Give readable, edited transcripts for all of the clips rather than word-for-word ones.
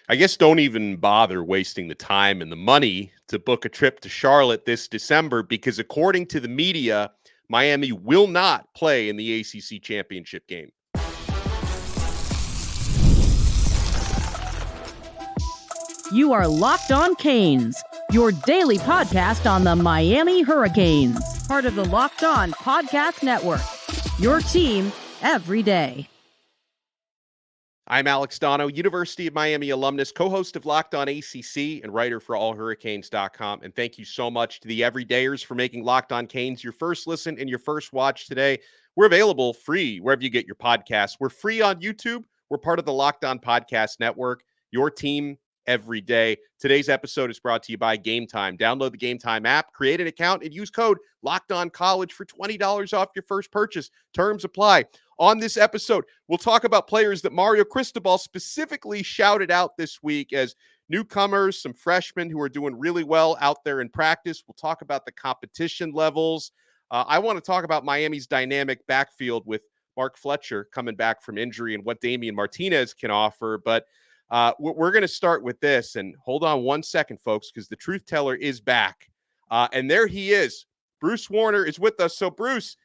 I guess don't even bother wasting the time and the money to book a trip to Charlotte this December because according to the media, Miami will not play in the ACC Championship game. You are Locked On Canes, your daily podcast on the Miami Hurricanes, part of the Locked On Podcast Network, your team every day. I'm Alex Donno, University of Miami alumnus, co-host of Locked On ACC and writer for allhurricanes.com. And thank you so much to the everydayers for making Locked On Canes your first listen and your first watch today. We're available free wherever you get your podcasts. We're free on YouTube. We're part of the Locked On Podcast Network, your team every day. Today's episode is brought to you by Game Time. Download the Game Time app, create an account, and use code LOCKEDONCollege for $20 off your first purchase. Terms apply. On this episode, we'll talk about players that Mario Cristobal specifically shouted out this week as newcomers, some freshmen who are doing really well out there in practice. We'll talk about the competition levels. I want to talk about Miami's dynamic backfield with Mark Fletcher coming back from injury and what Damien Martinez can offer. But we're going to start with this. And hold on one second, folks, because the truth teller is back. And there he is. Bruce Warner is with us. So, Bruce,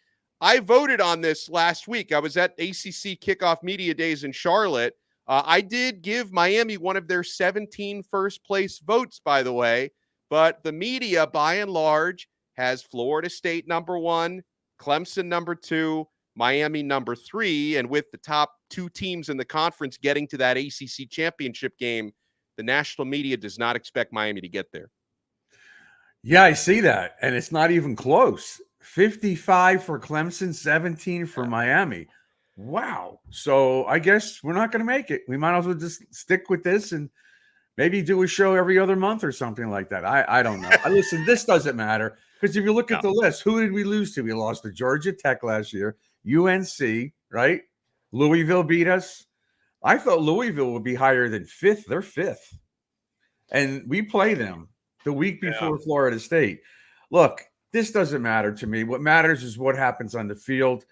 I voted on this last week. I was at ACC Kickoff Media Days in Charlotte. I did give Miami one of their 17 first-place votes, by the way. But the media, by and large, has Florida State number 1, Clemson number 2, Miami number 3. And with the top 2 teams in the conference getting to that ACC championship game, the national media does not expect Miami to get there. Yeah, I see that. And it's not even close. 55 for Clemson, 17 for Miami. Wow. So I guess we're not going to make it. We might as well just stick with this and maybe do a show every other month or something like that. I don't know. Listen, this doesn't matter because if you look at the list, who did we lose to? We lost to Georgia Tech last year, UNC, right? Louisville beat us. I thought Louisville would be higher than 5th. They're 5th. And we play them the week before Florida State. Look, this doesn't matter to me. What matters is what happens on the field.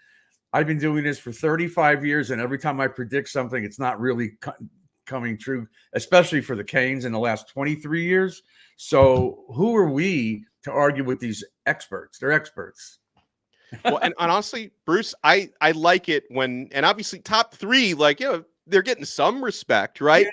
I've been doing this for 35 years, and every time I predict something, it's not really coming true, especially for the Canes in the last 23 years. So who are we to argue with these experts? They're experts. Well, and honestly, Bruce, I like it when, and obviously top 3, like, they're getting some respect, right?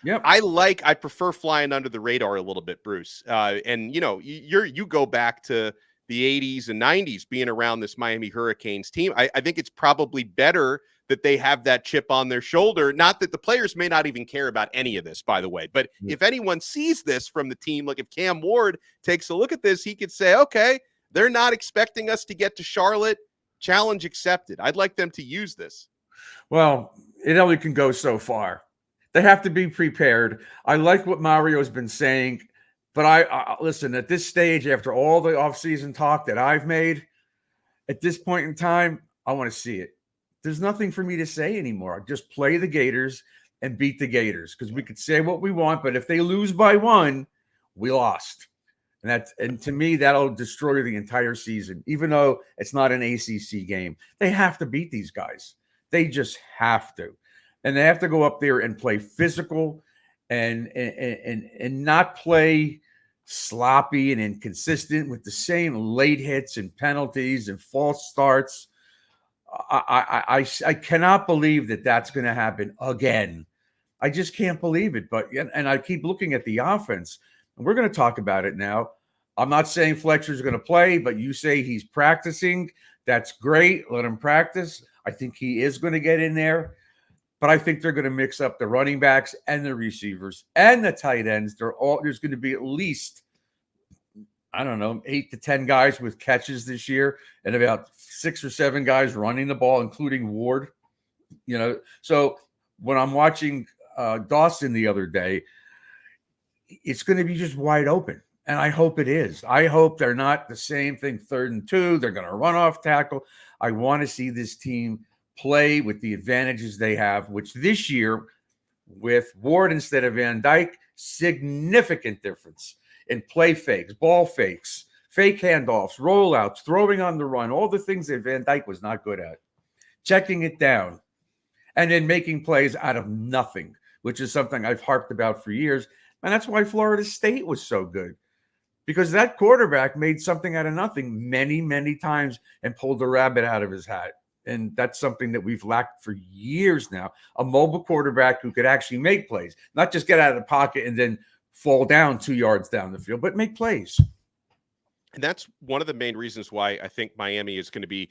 Yeah. But I prefer flying under the radar a little bit, Bruce. And you go back to the 80s and 90s being around this Miami Hurricanes team. I think it's probably better that they have that chip on their shoulder. Not that the players may not even care about any of this, by the way, but if anyone sees this from the team, like if Cam Ward takes a look at this, he could say, okay, they're not expecting us to get to Charlotte. Challenge accepted. I'd like them to use this. Well, it only can go so far. They have to be prepared. I like what Mario's been saying, but I listen, at this stage, after all the offseason talk that I've made, at this point in time, I want to see it. There's nothing for me to say anymore. Just play the Gators and beat the Gators because we could say what we want, but if they lose by 1, we lost. And to me, that'll destroy the entire season, even though it's not an ACC game. They have to beat these guys. They just have to. And they have to go up there and play physical and not play sloppy and inconsistent with the same late hits and penalties and false starts. I cannot believe that that's going to happen again. I just can't believe it. And I keep looking at the offense, and we're going to talk about it now. I'm not saying Fletcher's going to play, but you say he's practicing. That's great. Let him practice. I think he is going to get in there. But I think they're going to mix up the running backs and the receivers and the tight ends. There's going to be at least, 8 to 10 guys with catches this year and about 6 or 7 guys running the ball, including Ward. So when I'm watching Dawson the other day, it's going to be just wide open. And I hope it is. I hope they're not the same thing, 3rd and 2. They're going to run off tackle. I want to see this team play with the advantages they have, which this year with Ward instead of Van Dyke, significant difference in play fakes, ball fakes, fake handoffs, rollouts, throwing on the run, all the things that Van Dyke was not good at, checking it down, and then making plays out of nothing. which is something I've harped about for years. And that's why Florida State was so good, because that quarterback made something out of nothing many, many times and pulled a rabbit out of his hat. And that's something that we've lacked for years now. A mobile quarterback who could actually make plays, not just get out of the pocket and then fall down 2 yards down the field, but make plays. And that's one of the main reasons why I think Miami is going to be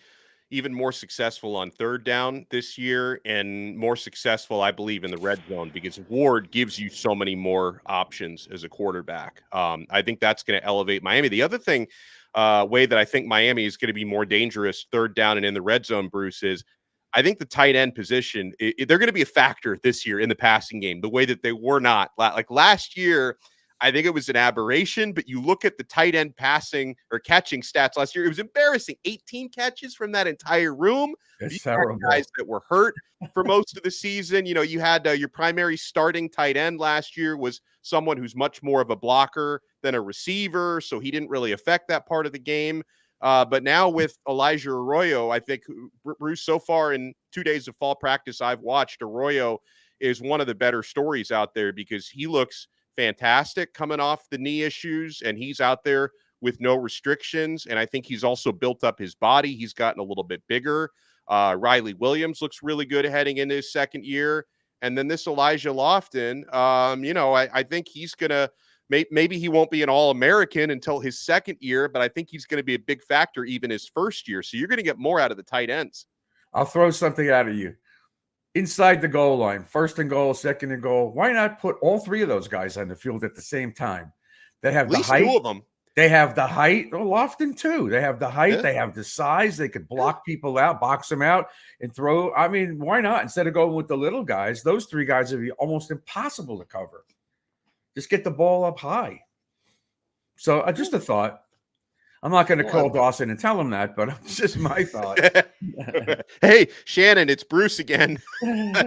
even more successful on third down this year and more successful, I believe, in the red zone, because Ward gives you so many more options as a quarterback. I think that's going to elevate Miami. The other thing, way that I think Miami is going to be more dangerous third down and in the red zone, Bruce, is I think the tight end position, they're going to be a factor this year in the passing game, the way that they were not. Like last year, I think it was an aberration, but you look at the tight end passing or catching stats last year, it was embarrassing. 18 catches from that entire room. It's You had terrible. guys that were hurt for most of the season. You know, you had your primary starting tight end last year was someone who's much more of a blocker than a receiver, so he didn't really affect that part of the game. But now with Elijah Arroyo, I think, Bruce, so far in 2 days of fall practice I've watched, Arroyo is one of the better stories out there because he looks fantastic coming off the knee issues, and he's out there with no restrictions. And I think he's also built up his body. He's gotten a little bit bigger. Riley Williams looks really good heading into his second year. And then this Elijah Lofton, I think he's going to, maybe he won't be an All-American until his second year, but I think he's going to be a big factor even his first year. So you're going to get more out of the tight ends. I'll throw something out at you. Inside the goal line, first and goal, second and goal. Why not put all three of those guys on the field at the same time? They have At least the height. two of them. They have the height. Oh, Lofton too. They have the height. Yeah. They have the size. They could block people out, box them out, and throw. I mean, why not? Instead of going with the little guys, those three guys would be almost impossible to cover. Just get the ball up high. So just a thought. I'm not going to call Dawson and tell him that, but it's just my thought. Hey, Shannon, it's Bruce again.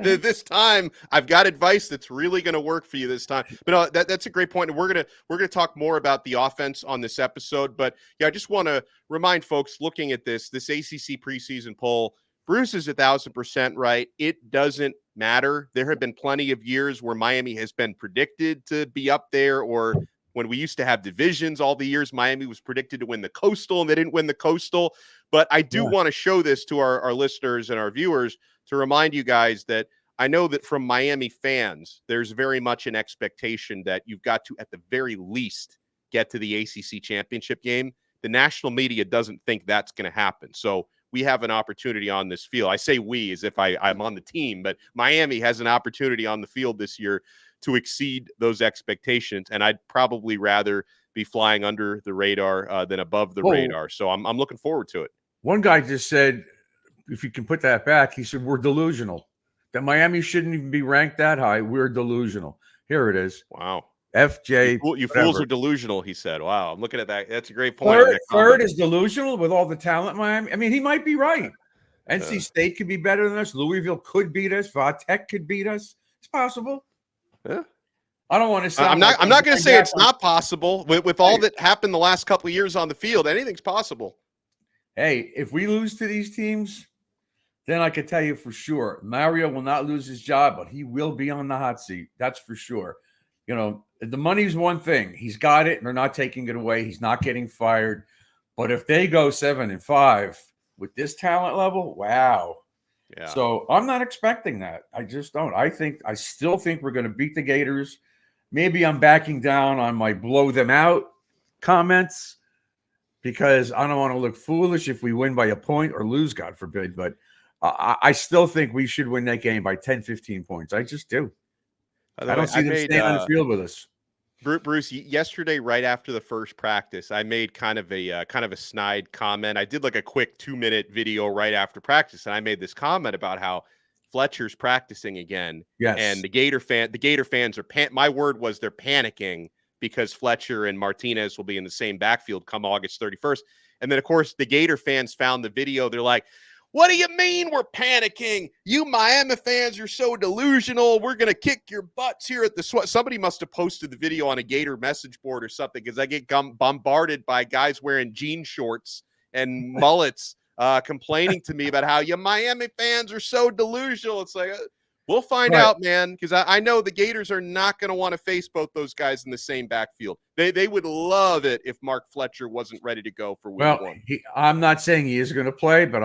This time, I've got advice that's really going to work for you this time. But that's a great point, and we're gonna talk more about the offense on this episode. But yeah, I just want to remind folks looking at this ACC preseason poll. Bruce is 1,000% right. It doesn't matter. There have been plenty of years where Miami has been predicted to be up there, or when we used to have divisions, all the years Miami was predicted to win the Coastal and they didn't win the Coastal. But I do want to show this to our listeners and our viewers to remind you guys that I know that from Miami fans, there's very much an expectation that you've got to, at the very least, get to the ACC Championship game. The national media doesn't think that's going to happen. So we have an opportunity on this field. I say we as if I'm on the team, but Miami has an opportunity on the field this year to exceed those expectations. And I'd probably rather be flying under the radar than above the radar. So I'm looking forward to it. One guy just said, if you can put that back, he said, we're delusional. That Miami shouldn't even be ranked that high. We're delusional. Here it is. Wow. FJ. You fools are delusional, he said. Wow. I'm looking at that. That's a great point. Third is delusional with all the talent Miami. I mean, he might be right. NC State could be better than us. Louisville could beat us. Vatech could beat us. It's possible. Yeah. I don't want to say I'm not going to say it's not possible. With all that happened the last couple of years on the field, anything's possible. Hey, if we lose to these teams, then I can tell you for sure, Mario will not lose his job, but he will be on the hot seat. That's for sure. You know, the money's one thing. He's got it, and they're not taking it away. He's not getting fired. But if they go 7-5 with this talent level, wow. Yeah. So I'm not expecting that. I just don't. I still think we're going to beat the Gators. Maybe I'm backing down on my blow them out comments because I don't want to look foolish if we win by a point or lose, God forbid. But I still think we should win that game by 10, 15 points. I just do. I don't see them staying on the field with us. Bruce, yesterday, right after the first practice, I made kind of a snide comment. I did like a quick 2-minute video right after practice, and I made this comment about how Fletcher's practicing again. Yes. And the Gator fans are my word was they're panicking because Fletcher and Martinez will be in the same backfield come August 31st. And then, of course, the Gator fans found the video. They're like, what do you mean we're panicking? You Miami fans are so delusional. We're going to kick your butts here at the SWAT. Somebody must have posted the video on a Gator message board or something because I get bombarded by guys wearing jean shorts and mullets complaining to me about how you Miami fans are so delusional. It's like, We'll find Right. out, man, because I know the Gators are not going to want to face both those guys in the same backfield. They would love it if Mark Fletcher wasn't ready to go for week Well, one. I'm not saying he is going to play, but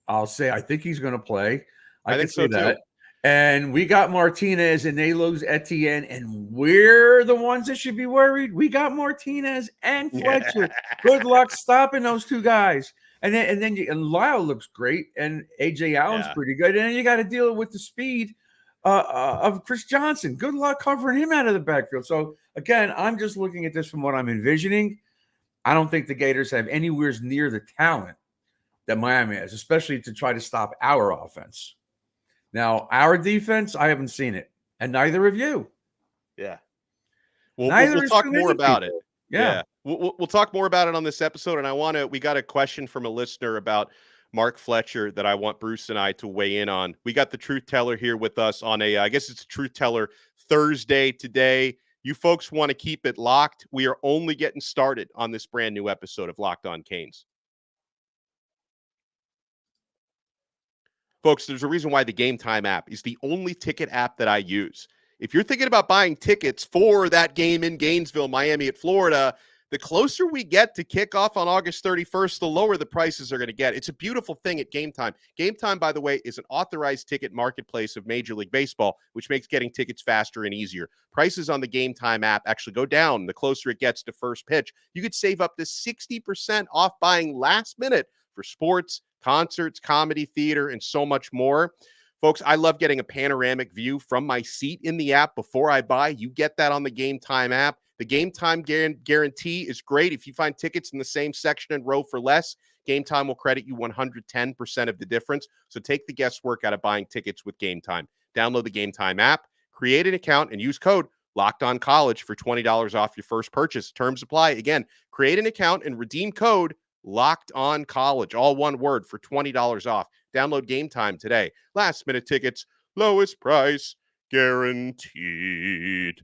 I'll say I think he's going to play. I can think say so, that. too. And we got Martinez and they lose Etienne, and we're the ones that should be worried. We got Martinez and Fletcher. Good luck stopping those two guys. And then Lyle looks great, and AJ Allen's pretty good. And then you got to deal with the speed of Chris Johnson. Good luck covering him out of the backfield. So again, I'm just looking at this from what I'm envisioning. I don't think the Gators have anywhere near the talent that Miami has, especially to try to stop our offense. Now, our defense, I haven't seen it, and neither have you. Yeah. We'll talk more about it. Yeah. We'll talk more about it on this episode. And we got a question from a listener about Mark Fletcher that I want Bruce and I to weigh in on. We got the Truth Teller here with us on I guess it's a Truth Teller Thursday today. You folks want to keep it locked. We are only getting started on this brand new episode of Locked On Canes. Folks, there's a reason why the Game Time app is the only ticket app that I use. If you're thinking about buying tickets for that game in Gainesville, Miami at Florida, the closer we get to kickoff on August 31st, the lower the prices are going to get. It's a beautiful thing at Game Time. Game Time, by the way, is an authorized ticket marketplace of Major League Baseball, which makes getting tickets faster and easier. Prices on the Game Time app actually go down the closer it gets to first pitch. You could save up to 60% off buying last minute for sports, concerts, comedy, theater, and so much more. Folks, I love getting a panoramic view from my seat in the app before I buy. You get that on the Game Time app. The Game Time guarantee is great. If you find tickets in the same section and row for less, Game Time will credit you 110% of the difference. So take the guesswork out of buying tickets with Game Time. Download the Game Time app, create an account, and use code LOCKEDONCollege for $20 off your first purchase. Terms apply. Again, create an account and redeem code LOCKEDONCollege, all one word, for $20 off. Download Game Time today. Last minute tickets, lowest price guaranteed.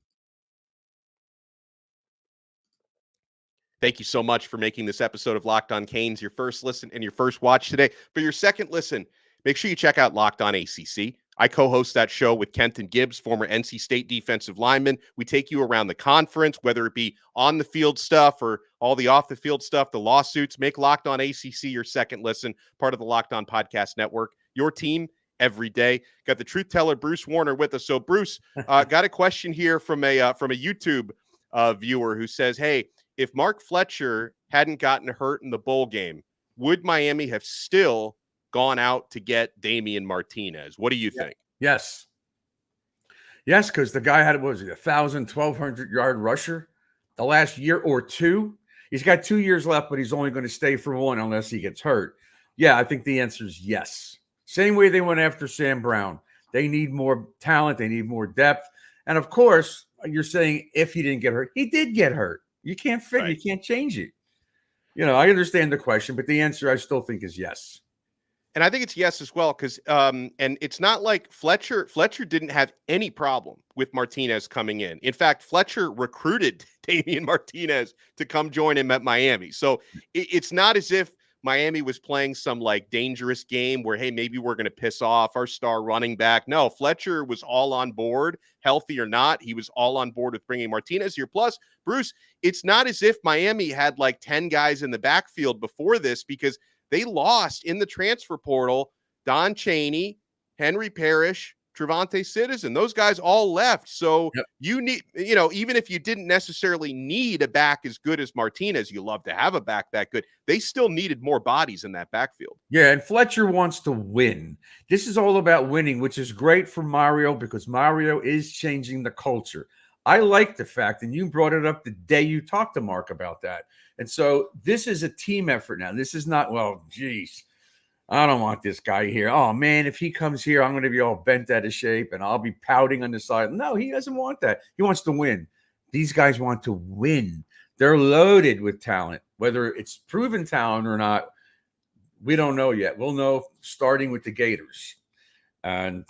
Thank you so much for making this episode of Locked On Canes your first listen and your first watch today. For your second listen, make sure you check out Locked On ACC. I co-host that show with Kenton Gibbs, former NC State defensive lineman. We take you around the conference, whether it be on the field stuff or all the off the field stuff, the lawsuits. Make Locked On ACC your second listen, part of the Locked On Podcast Network. Your team every day. Got the Truth Teller, Bruce Warner, with us. So, Bruce, got a question here from a YouTube viewer who says, hey, if Mark Fletcher hadn't gotten hurt in the bowl game, would Miami have still gone out to get Damien Martinez? What do you think? Yes. Yes, because the guy had, what was it, 1,000, 1,200 yard rusher the last year or two. He's got 2 years left, but he's only going to stay for one unless he gets hurt. Yeah, I think the answer is yes. Same way they went after Sam Brown. They need more talent. They need more depth. And of course, you're saying if he didn't get hurt, he did get hurt. You can't fit. Right. You can't change it. I understand the question, but the answer I still think is yes. And I think it's yes as well, because and it's not like Fletcher didn't have any problem with Martinez coming in. In fact, Fletcher recruited Damien Martinez to come join him at Miami. So it's not as if Miami was playing some like dangerous game where, hey, maybe we're going to piss off our star running back. No, Fletcher was all on board, healthy or not. He was all on board with bringing Martinez here. Plus, Bruce, it's not as if Miami had like 10 guys in the backfield before this, because they lost in the transfer portal Don Chaney, Henry Parrish, Trevante Citizen. Those guys all left. So You need, even if you didn't necessarily need a back as good as Martinez, you love to have a back that good. They still needed more bodies in that backfield. Yeah, and Fletcher wants to win. This is all about winning, which is great for Mario because Mario is changing the culture. I like the fact, and you brought it up the day you talked to Mark about that. And so this is a team effort now. This is not, well, geez, I don't want this guy here. Oh, man, if he comes here, I'm going to be all bent out of shape and I'll be pouting on the side. No, he doesn't want that. He wants to win. These guys want to win. They're loaded with talent. Whether it's proven talent or not, we don't know yet. We'll know starting with the Gators. And,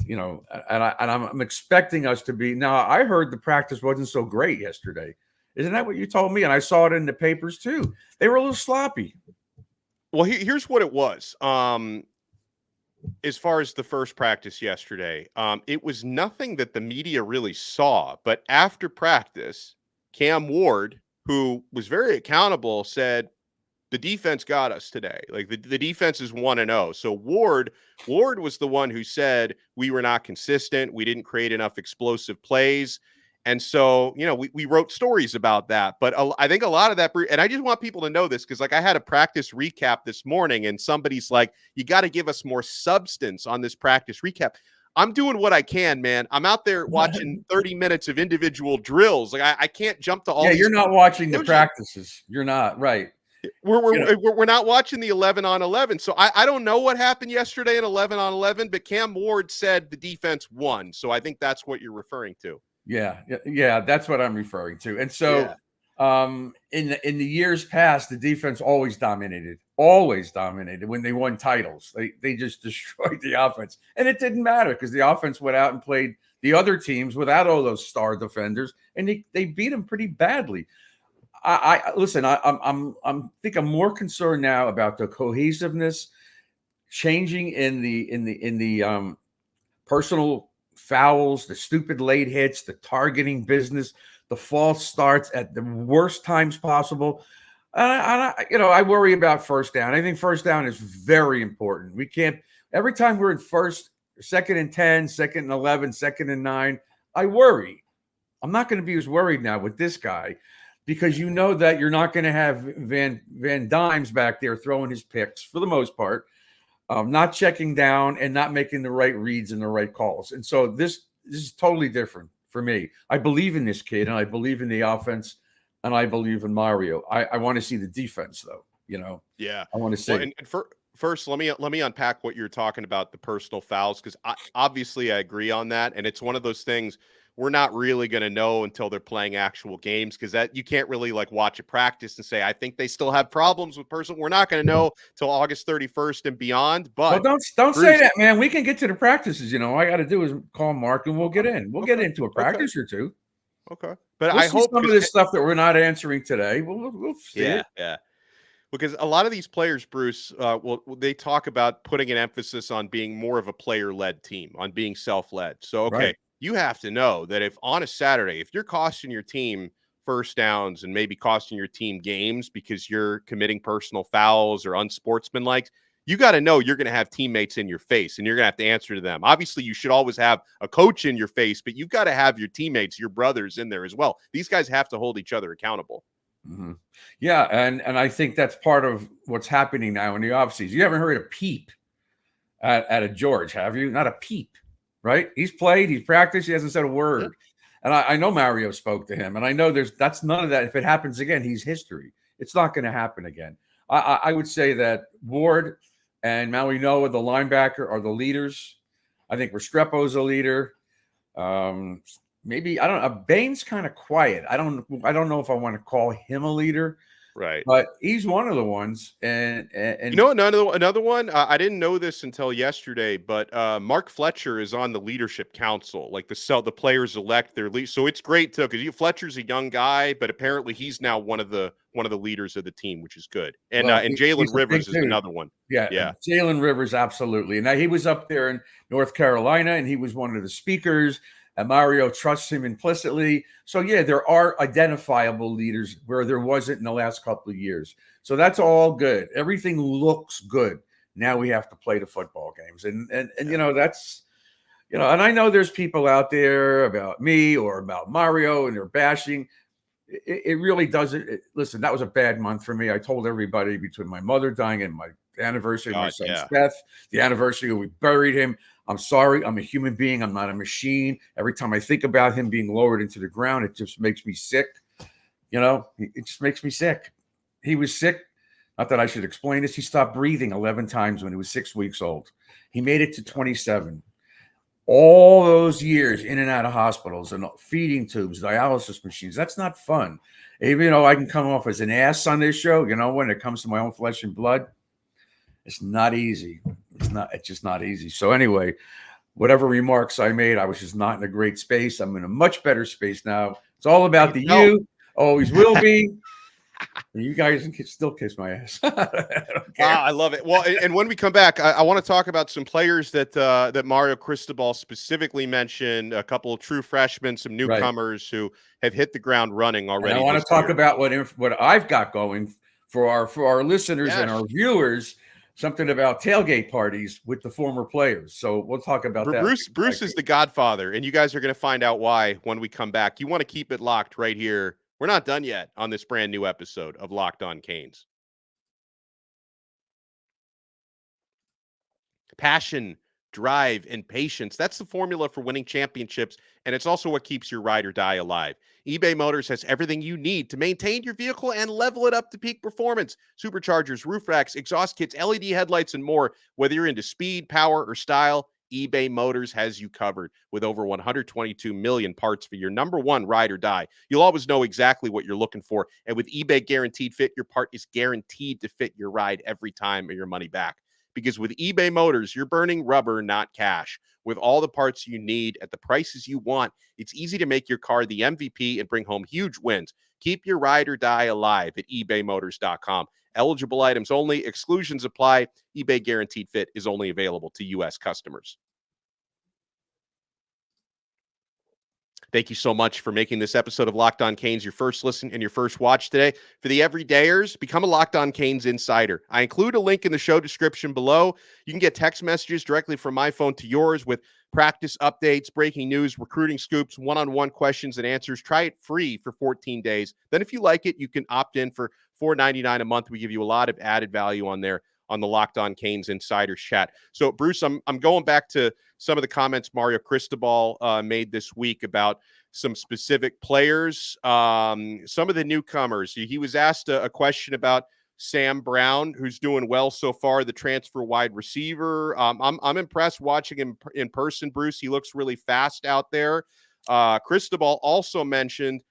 I'm expecting us to be. Now, I heard the practice wasn't so great yesterday. Isn't that what you told me? And I saw it in the papers, too. They were a little sloppy. Well, here's what it was. as far as the first practice yesterday, it was nothing that the media really saw. But after practice, Cam Ward, who was very accountable, said, the defense got us today. Like the defense is 1-0. So Ward was the one who said we were not consistent. We didn't create enough explosive plays. And so, we wrote stories about that. But I think a lot of that, and I just want people to know this because, like, I had a practice recap this morning and somebody's like, you got to give us more substance on this practice recap. I'm doing what I can, man. I'm out there watching 30 minutes of individual drills. Like I can't jump to all. Yeah, you're not watching the practices. You're not, right. We're not watching the 11-on-11. So I don't know what happened yesterday in 11-on-11, but Cam Ward said the defense won. So I think that's what you're referring to. Yeah, that's what I'm referring to. And so in the years past, the defense always dominated when they won titles. They just destroyed the offense. And it didn't matter because the offense went out and played the other teams without all those star defenders, and they beat them pretty badly. I listen, I'm more concerned now about the cohesiveness changing in the personal fouls, the stupid late hits, the targeting business, the false starts at the worst times possible. I worry about first down. I think first down is very important. We can't, every time we're in second and 10, second and 11, second and 9, I worry. I'm not going to be as worried now with this guy because you know that you're not going to have Van Dimes back there throwing his picks for the most part. Not checking down and not making the right reads and the right calls. And so this is totally different for me. I believe in this kid, and I believe in the offense, and I believe in Mario. I want to see the defense, though. Yeah, I want to see. Well, and first, let me unpack what you're talking about, the personal fouls, because obviously I agree on that, and it's one of those things we're not really going to know until they're playing actual games because that you can't really like watch a practice and say, I think they still have problems with personal. We're not going to know till August 31st and beyond. But don't say that, man. We can get to the practices. All I got to do is call Mark and we'll get in. We'll get into a practice or two. Okay. But I hope some of this stuff that we're not answering today. We'll see it. Yeah. Because a lot of these players, Bruce, they talk about putting an emphasis on being more of a player-led team, on being self-led. So, okay. Right. You have to know that if on a Saturday, if you're costing your team first downs and maybe costing your team games because you're committing personal fouls or unsportsmanlike, you got to know you're going to have teammates in your face and you're going to have to answer to them. Obviously, you should always have a coach in your face, but you've got to have your teammates, your brothers in there as well. These guys have to hold each other accountable. Mm-hmm. Yeah, and I think that's part of what's happening now in the offseason. You haven't heard a peep at a George, have you? Not a peep. Right? He's played, he's practiced, he hasn't said a word. Yeah. And I know Mario spoke to him, and I know that's none of that. If it happens again, he's history. It's not going to happen again. I would say that Ward and Maui Noah, the linebacker, are the leaders. I think Restrepo's a leader. Maybe, I don't know, Bain's kind of quiet. I don't know if I want to call him a leader. Right. But he's one of the ones. And another one, I didn't know this until yesterday, but Mark Fletcher is on the leadership council, like the players elect their lead. So it's great too, because Fletcher's a young guy, but apparently he's now one of the leaders of the team, which is good. And Jalen Rivers is another one. Yeah. Jalen Rivers, absolutely. Now he was up there in North Carolina and he was one of the speakers. And Mario trusts him implicitly. So, yeah, there are identifiable leaders where there wasn't in the last couple of years. So that's all good. Everything looks good. Now we have to play the football games. And that's, and I know there's people out there about me or about Mario and they're bashing. It really doesn't. Listen, that was a bad month for me. I told everybody between my mother dying and my anniversary of my son's death, the anniversary we buried him. I'm sorry. I'm a human being. I'm not a machine. Every time I think about him being lowered into the ground, it just makes me sick. It just makes me sick. He was sick. Not that I should explain this. He stopped breathing 11 times when he was 6 weeks old. He made it to 27. All those years in and out of hospitals and feeding tubes, dialysis machines. That's not fun. Even though I can come off as an ass on this show, when it comes to my own flesh and blood, it's not easy. It's just not easy. So anyway, whatever remarks I made, I was just not in a great space. I'm in a much better space now. It's all about the you. Always will be. You guys can still kiss my ass. I don't care. I love it. Well, and when we come back, I want to talk about some players that Mario Cristobal specifically mentioned, a couple of true freshmen, some newcomers who have hit the ground running already. And I want to talk about what I've got going for our listeners and our viewers, something about tailgate parties with the former players. So we'll talk about that. Bruce is the godfather, and you guys are going to find out why when we come back. You want to keep it locked right here. We're not done yet on this brand new episode of Locked On Canes. Passion, drive, and patience. That's the formula for winning championships, and it's also what keeps your ride or die alive. eBay Motors has everything you need to maintain your vehicle and level it up to peak performance. Superchargers, roof racks, exhaust kits, LED headlights, and more. Whether you're into speed, power, or style, eBay Motors has you covered with over 122 million parts for your number one ride or die. You'll always know exactly what you're looking for. And with eBay Guaranteed Fit, your part is guaranteed to fit your ride every time or your money back. Because with eBay Motors, you're burning rubber, not cash. With all the parts you need at the prices you want, it's easy to make your car the MVP and bring home huge wins. Keep your ride or die alive at ebaymotors.com. Eligible items only. Exclusions apply. eBay Guaranteed Fit is only available to U.S. customers. Thank you so much for making this episode of Locked On Canes your first listen and your first watch today. For the everydayers, become a Locked On Canes insider. I include a link in the show description below. You can get text messages directly from my phone to yours with practice updates, breaking news, recruiting scoops, one-on-one questions and answers. Try it free for 14 days. Then if you like it, you can opt in for $4.99 a month. We give you a lot of added value on there on the Locked On Canes Insiders chat. So, Bruce, I'm going back to some of the comments Mario Cristobal made this week about some specific players, some of the newcomers. He was asked a question about Sam Brown, who's doing well so far, the transfer wide receiver. I'm impressed watching him in person, Bruce. He looks really fast out there. Cristobal also mentioned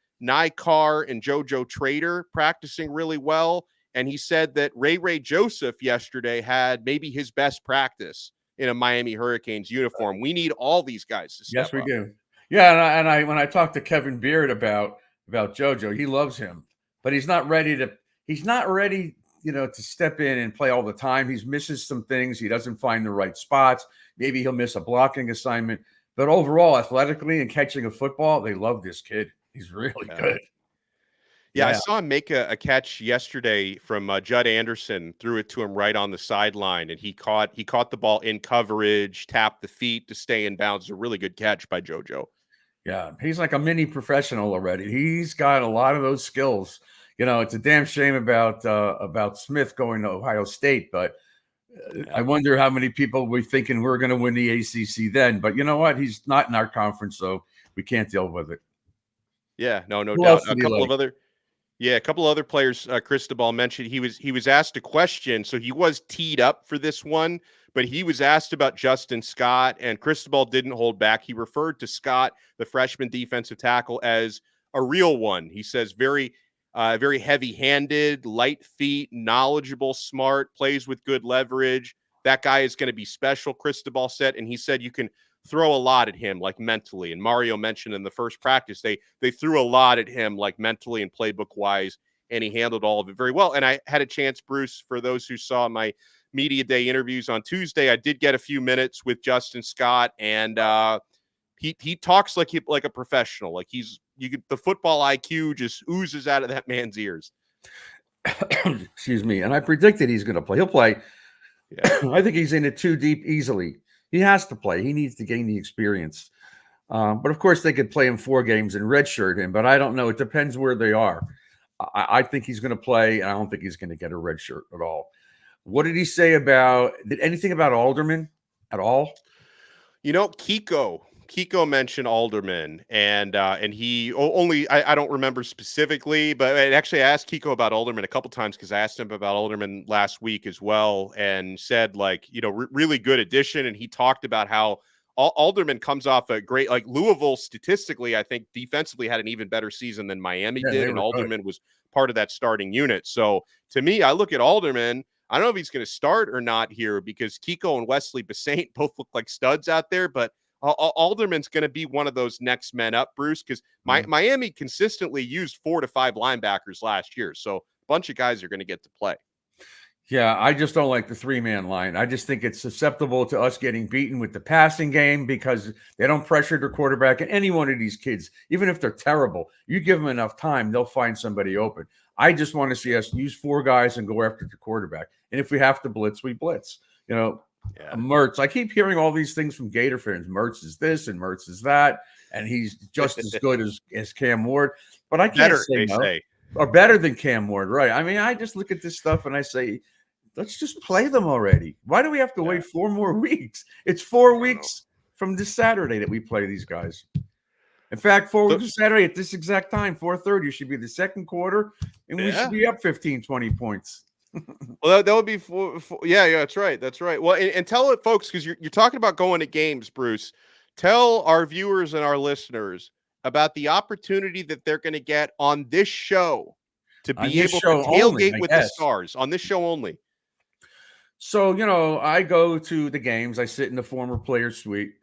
Carr and Joshisa Trader practicing really well. And he said that Ray Joseph yesterday had maybe his best practice in a Miami Hurricanes uniform. We need all these guys to step up. Yes, we do. Yeah, and I when I talked to Kevin Beard about JoJo, he loves him, but he's not ready, to step in and play all the time. He's misses some things. He doesn't find the right spots. Maybe he'll miss a blocking assignment. But overall, athletically and catching a football, they love this kid. He's really good. Yeah, I saw him make a catch yesterday from Judd Anderson, threw it to him right on the sideline, and he caught the ball in coverage, tapped the feet to stay in bounds. It's a really good catch by JoJo. Yeah, he's like a mini professional already. He's got a lot of those skills. It's a damn shame about Smith going to Ohio State, but I wonder how many people were thinking we're going to win the ACC then. But you know what? He's not in our conference, so we can't deal with it. Yeah, no doubt. A couple of other players Cristobal mentioned. He was asked a question, so he was teed up for this one, but he was asked about Justin Scott, and Cristobal didn't hold back. He referred to Scott, the freshman defensive tackle, as a real one. He says very heavy-handed, light feet, knowledgeable, smart, plays with good leverage. That guy is going to be special, Cristobal said, and he said you can throw a lot at him, like mentally. And Mario mentioned in the first practice, they threw a lot at him, like mentally and playbook wise, and he handled all of it very well. And I had a chance, Bruce, for those who saw my media day interviews on Tuesday, I did get a few minutes with Justin Scott, and he talks like a professional. Like the football IQ just oozes out of that man's ears. Excuse me. And I predicted he's going to play. He'll play. Yeah. I think he's in it too deep easily. He has to play. He needs to gain the experience. But of course, they could play him 4 games and redshirt him. But I don't know. It depends where they are. I think he's going to play, and I don't think he's going to get a red shirt at all. What did he say did anything about Alderman at all? Kiko mentioned Alderman, and he only, I don't remember specifically, but actually I asked Kiko about Alderman a couple times because I asked him about Alderman last week as well, and said really good addition. And he talked about how Alderman comes off a great, Louisville statistically, I think defensively had an even better season than Miami did, and Alderman was part of that starting unit. So to me, I look at Alderman. I don't know if he's going to start or not here because Kiko and Wesley Basaint both look like studs out there, but Alderman's going to be one of those next men up, Bruce, because Miami consistently used 4 to 5 linebackers last year. So bunch of guys are going to get to play. Yeah, I just don't like the 3-man line. I just think it's susceptible to us getting beaten with the passing game because they don't pressure their quarterback. And any one of these kids, even if they're terrible, you give them enough time, they'll find somebody open. I just want to see us use 4 guys and go after the quarterback. And if we have to blitz, we blitz. Mertz. I keep hearing all these things from Gator fans. Mertz is this and Mertz is that, and he's just as good as Cam Ward. But I can't say no. Or better than Cam Ward, right? I mean, I just look at this stuff and I say, let's just play them already. Why do we have to wait 4 more weeks? It's 4 weeks from this Saturday that we play these guys. In fact, 4 weeks Saturday at this exact time, 4:30 should be the second quarter, and we should be up 15, 20 points. Well, that would be yeah, that's right. That's right. Well, and tell it, folks, because you're talking about going to games, Bruce. Tell our viewers and our listeners about the opportunity that they're going to get on this show to be able to tailgate with the Stars on this show only. So, I go to the games. I sit in the former players suite,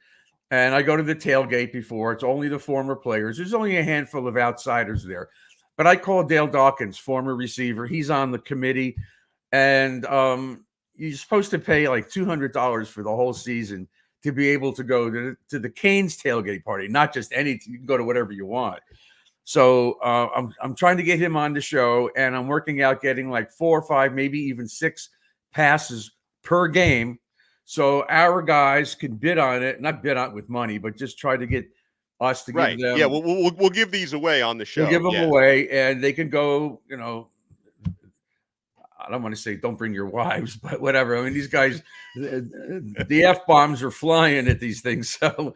and I go to the tailgate before. It's only the former players. There's only a handful of outsiders there. But I call Dale Dawkins, former receiver. He's on the committee, and you're supposed to pay like $200 for the whole season to be able to go to the Canes tailgate party, not just any. You can go to whatever you want. So I'm trying to get him on the show, and I'm working out getting like 4 or 5, maybe even 6 passes per game. So our guys can bid on it, not bid on it with money, but just try to get us to give them. Yeah, we'll give these away on the show. We'll give them away, and they can go, I don't want to say don't bring your wives, but whatever. I mean, these guys, the F-bombs are flying at these things. So,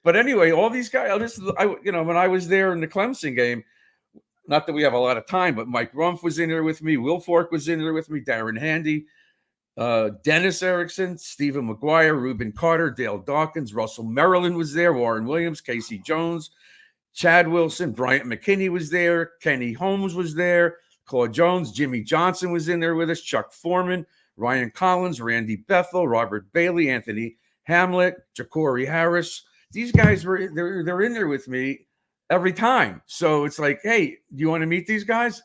but anyway, all these guys, when I was there in the Clemson game, not that we have a lot of time, but Mike Rumpf was in there with me. Will Fork was in there with me. Darren Handy, Dennis Erickson, Stephen McGuire, Reuben Carter, Dale Dawkins, Russell Maryland was there, Warren Williams, Casey Jones, Chad Wilson, Bryant McKinney was there, Kenny Holmes was there, Claude Jones, Jimmy Johnson was in there with us, Chuck Foreman, Ryan Collins, Randy Bethel, Robert Bailey, Anthony Hamlet, Ja'Cory Harris. These guys they're in there with me every time. So it's like, hey, do you want to meet these guys?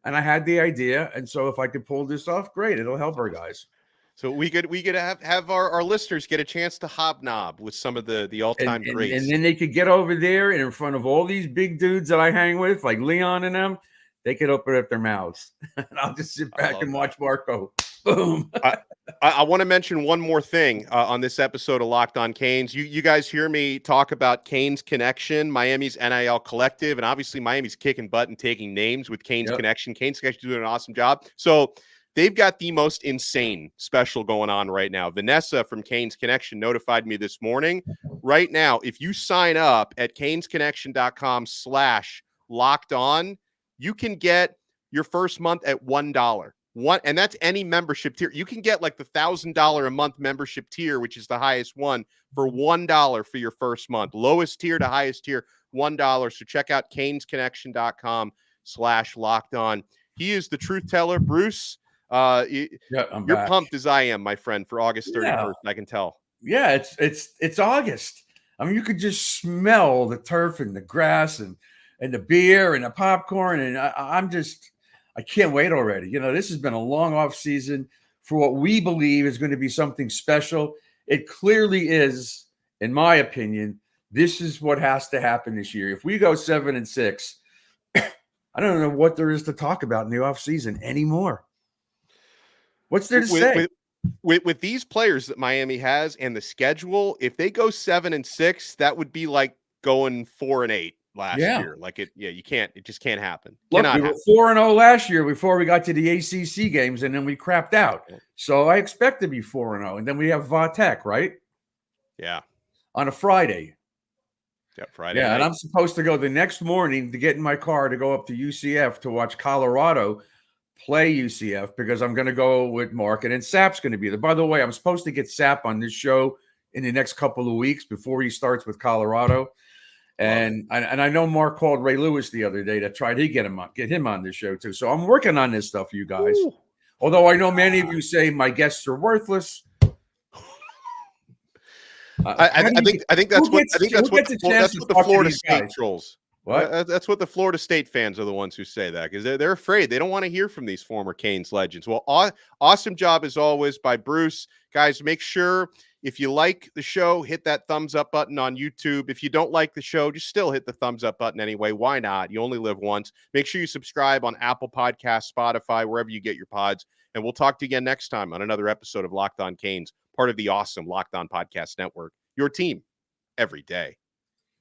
And I had the idea, and so if I could pull this off, great. It'll help our guys. So we could have our listeners get a chance to hobnob with some of the all-time greats. And then they could get over there and in front of all these big dudes that I hang with, like Leon and them, they could open up their mouths. And I'll just sit back and watch Marco. Boom. I want to mention one more thing on this episode of Locked On Canes. You guys hear me talk about Canes Connection, Miami's NIL collective, and obviously Miami's kicking butt and taking names with Canes Connection. Canes Connection doing an awesome job. So they've got the most insane special going on right now. Vanessa from Canes Connection notified me this morning. Right now, if you sign up at canesconnection.com/lockedon, you can get your first month at $1. And that's any membership tier. You can get like the $1,000 a month membership tier, which is the highest one, for $1 for your first month. Lowest tier to highest tier, $1. So check out canesconnection.com/lockedon. He is the truth teller, Bruce. You're pumped as I am, my friend, for August 31st. I can tell. Yeah, it's August. I mean, you could just smell the turf and the grass and the beer and the popcorn, and I can't wait already. This has been a long off season for what we believe is going to be something special. It clearly is, in my opinion. This is what has to happen this year. If we go 7-6, I don't know what there is to talk about in the off season anymore. What's there to say? With these players that Miami has and the schedule, if they go 7-6, that would be like going 4-8 last year. Like you can't. It just can't happen. Look, we were 4-0 last year before we got to the ACC games, and then we crapped out. So I expect to be 4-0, and then we have Vatek, right? Yeah, on a Friday. Yeah, Friday. Yeah, night. And I'm supposed to go the next morning to get in my car to go up to UCF to watch Colorado play UCF because I'm going to go with Mark, and then Sapp's going to be there. By the way, I'm supposed to get Sapp on this show in the next couple of weeks before he starts with Colorado. And I know Mark called Ray Lewis the other day to try to get him on this show too. So I'm working on this stuff, you guys. Ooh. Although I know many of you say my guests are worthless. I think that's what the Florida State trolls. What? That's what the Florida State fans are the ones who say that because they're afraid. They don't want to hear from these former Canes legends. Well, awesome job as always by Bruce. Guys, make sure if you like the show, hit that thumbs up button on YouTube. If you don't like the show, just still hit the thumbs up button anyway. Why not? You only live once. Make sure you subscribe on Apple Podcasts, Spotify, wherever you get your pods. And we'll talk to you again next time on another episode of Locked On Canes, part of the awesome Locked On Podcast Network. Your team every day.